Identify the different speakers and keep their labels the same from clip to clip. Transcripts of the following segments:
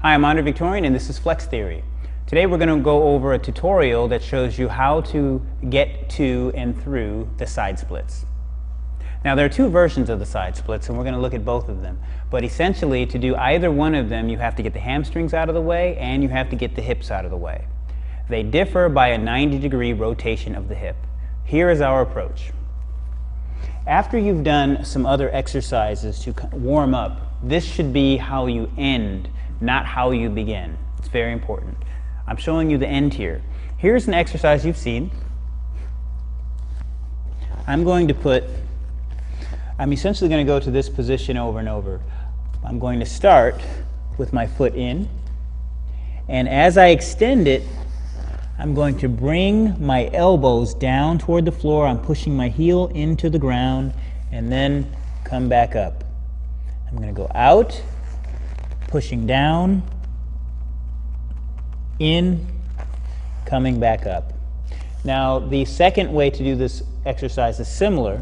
Speaker 1: Hi, I'm Andre Victorian and this is FlexTheory. Today we're going to go over a tutorial that shows you how to get to and through the side splits. Now there are two versions of the side splits and we're going to look at both of them. But essentially to do either one of them you have to get the hamstrings out of the way and you have to get the hips out of the way. They differ by a 90-degree rotation of the hip. Here is our approach. After you've done some other exercises to warm up, this should be how you end, not how you begin. It's very important. I'm showing you the end here. Here's an exercise you've seen. I'm essentially going to go to this position over and over. I'm going to start with my foot in, and as I extend it, I'm going to bring my elbows down toward the floor. I'm pushing my heel into the ground and then come back up. I'm going to go out, pushing down, in, coming back up. Now the second way to do this exercise is similar.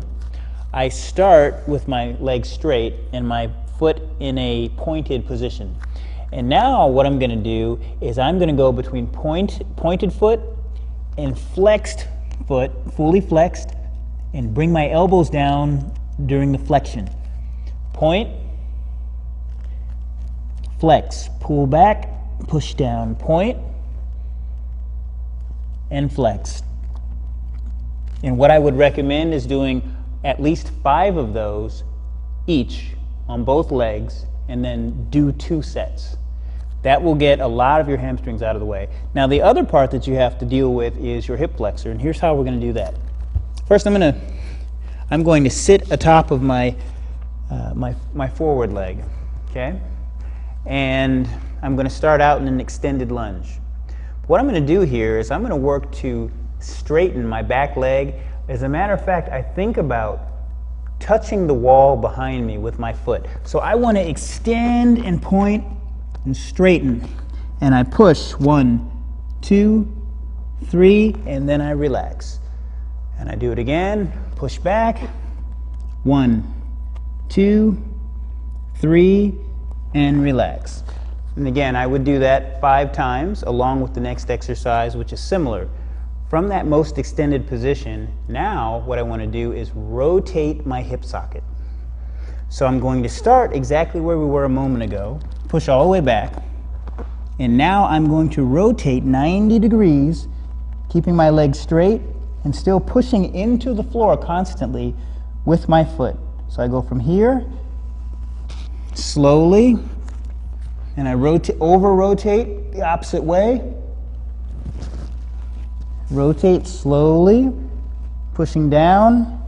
Speaker 1: I start with my legs straight and my foot in a pointed position. And now what I'm going to do is I'm going to go between pointed foot and flexed foot, fully flexed, and bring my elbows down during the flexion. Point, flex, pull back, push down, point, and flex. And what I would recommend is doing at least 5 of those each on both legs, and then do 2 sets. That will get a lot of your hamstrings out of the way. Now the other part that you have to deal with is your hip flexor, and here's how we're going to do that. First I'm going to sit atop of my my forward leg, okay? And I'm going to start out in an extended lunge. What I'm going to do here is I'm going to work to straighten my back leg. As a matter of fact, I think about touching the wall behind me with my foot. So I want to extend and point and straighten, and I push 1, 2, 3, and then I relax. And I do it again, push back, 1, 2, 3, and relax. And again, I would do that 5 times along with the next exercise, which is similar. From that most extended position, now what I want to do is rotate my hip socket. So I'm going to start exactly where we were a moment ago, push all the way back, and now I'm going to rotate 90 degrees, keeping my legs straight and still pushing into the floor constantly with my foot. So I go from here, slowly, and I over-rotate the opposite way. Rotate slowly, pushing down,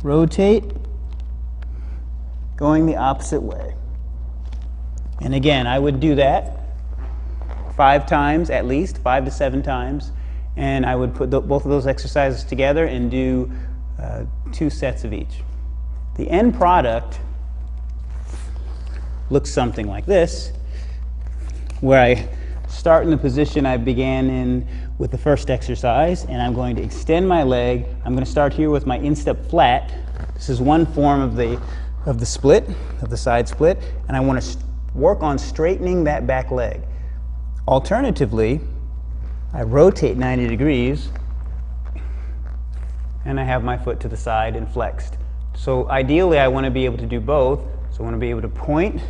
Speaker 1: rotate, going the opposite way. And again, I would do that 5 times at least, 5 to 7 times, and I would put both of those exercises together and do 2 sets of each. The end product looks something like this, where I start in the position I began in with the first exercise, and I'm going to extend my leg. I'm going to start here with my instep flat. This is one form of the split, of the side split, and I want to work on straightening that back leg. Alternatively, I rotate 90 degrees and I have my foot to the side and flexed. So ideally I want to be able to do both. So I want to be able to point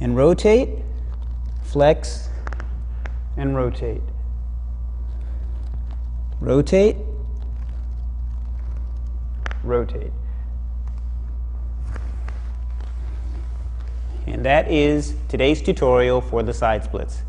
Speaker 1: and rotate, flex and rotate. Rotate, rotate. And that is today's tutorial for the side splits.